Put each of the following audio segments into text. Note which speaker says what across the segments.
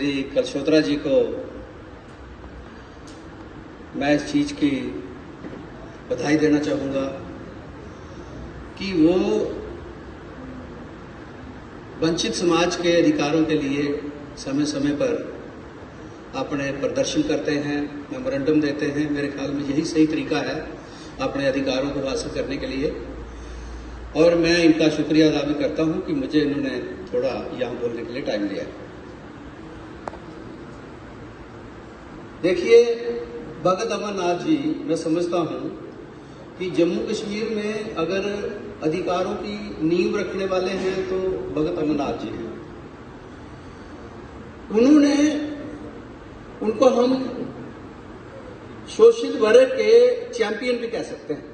Speaker 1: श्री कलशोत्रा जी को मैं इस चीज़ की बधाई देना चाहूँगा कि वो वंचित समाज के अधिकारों के लिए समय समय पर अपने प्रदर्शन करते हैं, मेमोरेंडम देते हैं। मेरे ख्याल में यही सही तरीका है अपने अधिकारों को हासिल करने के लिए। और मैं इनका शुक्रिया अदा भी करता हूँ कि मुझे इन्होंने थोड़ा यहाँ बोलने के लिए टाइम दिया। देखिए, भगत अमरनाथ जी, मैं समझता हूँ कि जम्मू कश्मीर में अगर अधिकारों की नींव रखने वाले हैं तो भगत अमरनाथ जी हैं। उनको हम शोषित वर्ग के चैंपियन भी कह सकते हैं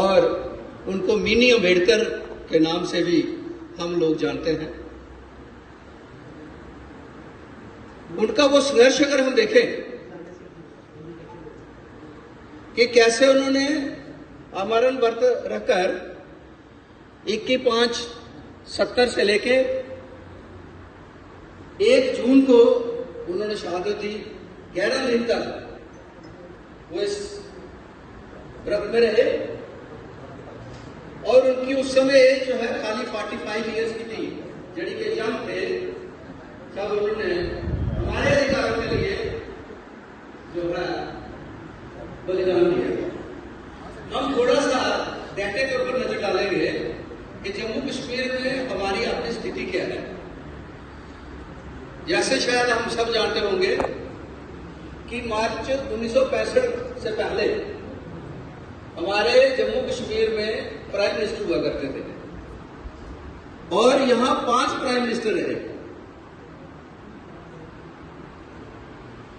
Speaker 1: और उनको मिनी अम्बेडकर के नाम से भी हम लोग जानते हैं। उनका वो संघर्ष अगर हम देखें कि कैसे उन्होंने आमरण व्रत रखकर 21/5/70 से लेके 1 जून को उन्होंने शहादत दी। 11 दिन तक वो इस व्रत में रहे और उनकी उस समय एज जो है खाली 45 ईयर्स की थी, जड़ी के यंग थे जब उन्होंने हमारे अधिकारों के लिए जो है बलिदान दिया। हम थोड़ा सा डाटे के ऊपर नजर डालेंगे कि जम्मू कश्मीर में हमारी अपनी स्थिति क्या है। जैसे शायद हम सब जानते होंगे कि मार्च 1965 से पहले हमारे जम्मू कश्मीर में प्राइम मिनिस्टर हुआ करते थे और यहां 5 प्राइम मिनिस्टर रहे।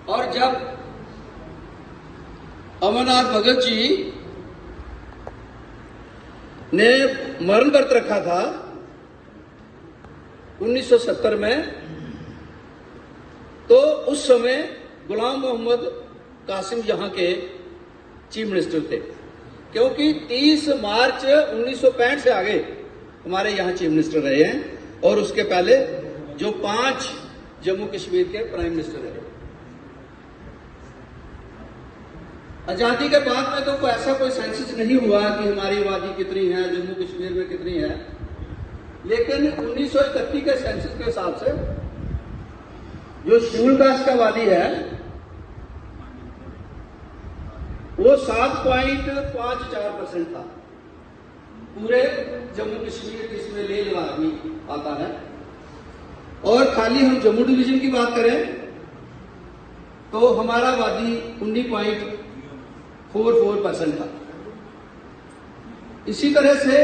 Speaker 1: और जब अमरनाथ भगत जी ने मरण व्रत रखा था 1970 में, तो उस समय गुलाम मोहम्मद कासिम यहां के चीफ मिनिस्टर थे, क्योंकि 30 मार्च 1965 से आगे हमारे यहां चीफ मिनिस्टर रहे हैं और उसके पहले जो 5 जम्मू कश्मीर के प्राइम मिनिस्टर रहे। आजादी के बाद में तो ऐसा कोई सेंसस नहीं हुआ कि हमारी आबादी कितनी है, जम्मू कश्मीर में कितनी है, लेकिन 1931 के सेंसस के हिसाब से जो शेड्यूल कास्ट का आबादी है वो 7.54% था पूरे जम्मू कश्मीर, जिसमें लेह लद्दाख भी आता है। और खाली हम जम्मू डिवीजन की बात करें तो हमारा आबादी 19.44% था। इसी तरह से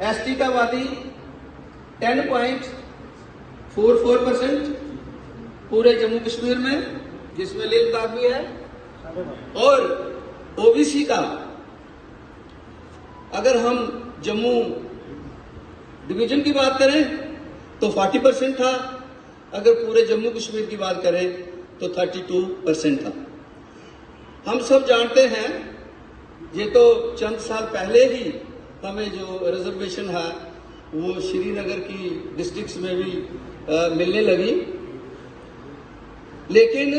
Speaker 1: एसटी का आबादी 10.44% पूरे जम्मू कश्मीर में, जिसमें लेह लद्दाख भी है। और ओबीसी का अगर हम जम्मू डिवीजन की बात करें तो 40% था, अगर पूरे जम्मू कश्मीर की बात करें तो 32% था। हम सब जानते हैं, ये तो चंद साल पहले ही हमें जो रिजर्वेशन है वो श्रीनगर की डिस्ट्रिक्ट्स में भी मिलने लगी, लेकिन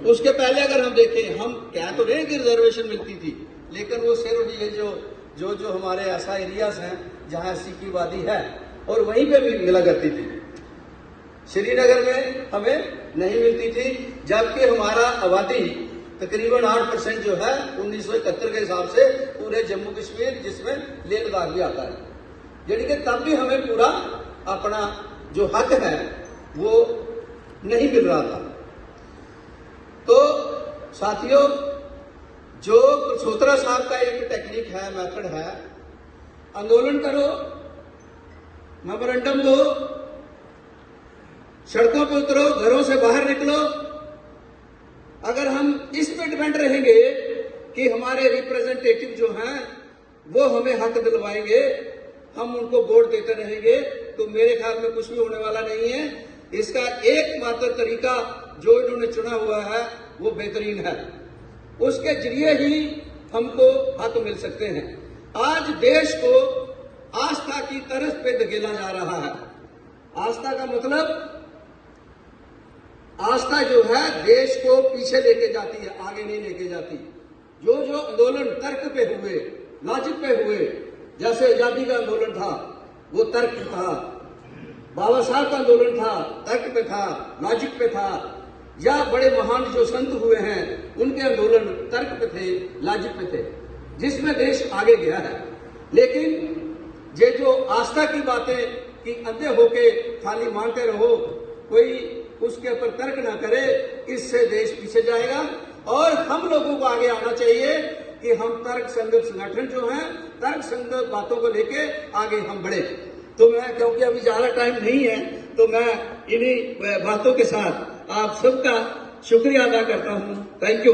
Speaker 1: उसके पहले अगर हम देखें, हम कह तो रहे कि रिजर्वेशन मिलती थी, लेकिन वो सिर्फ ये जो हमारे ऐसा एरियाज हैं जहां एससी की आबादी है और वहीं पे भी मिला करती थी। श्रीनगर में हमें नहीं मिलती थी, जबकि हमारा आबादी तकरीबन 8% जो है 1971 के हिसाब से पूरे जम्मू कश्मीर, जिसमें लेह लद्दाख भी आता है, यानी कि तब भी हमें पूरा अपना जो हक है वो नहीं मिल रहा था। तो साथियों, जो कलशोत्रा साहब का एक टेक्निक है, मेथड है, आंदोलन करो, मेमोरेंडम दो, सड़कों पर उतरो, घरों से बाहर निकलो। अगर हम इस पे डिपेंड रहेंगे कि हमारे रिप्रेजेंटेटिव जो हैं वो हमें हक दिलवाएंगे, हम उनको वोट देते रहेंगे, तो मेरे ख्याल में कुछ भी होने वाला नहीं है। इसका एकमात्र तरीका जो इन्होंने चुना हुआ है वो बेहतरीन है, उसके जरिए ही हमको हक मिल सकते हैं। आज देश को आस्था की तरस पे धकेला जा रहा है। आस्था का मतलब, आस्था जो है देश को पीछे लेके जाती है, आगे नहीं लेके जाती। जो जो आंदोलन तर्क पे हुए, लॉजिक पे हुए, जैसे आजादी का आंदोलन था वो तर्क पे था, बाबा साहब का आंदोलन था तर्क पे था, लॉजिक पे था, या बड़े महान जो संत हुए हैं उनके आंदोलन तर्क पे थे, लॉजिक पे थे, जिसमें देश आगे गया है। लेकिन ये जो आस्था की बातें कि अंधे होके खाली मानते रहो, कोई उसके ऊपर तर्क ना करे, इससे देश पीछे जाएगा। और हम लोगों को आगे आना चाहिए कि हम तर्क संगत संगठन जो हैं, तर्क संगत बातों को लेके आगे हम बढ़े। तो मैं, क्योंकि अभी ज्यादा टाइम नहीं है, तो मैं इन्हीं बातों के साथ आप सबका शुक्रिया अदा करता हूं। Thank you.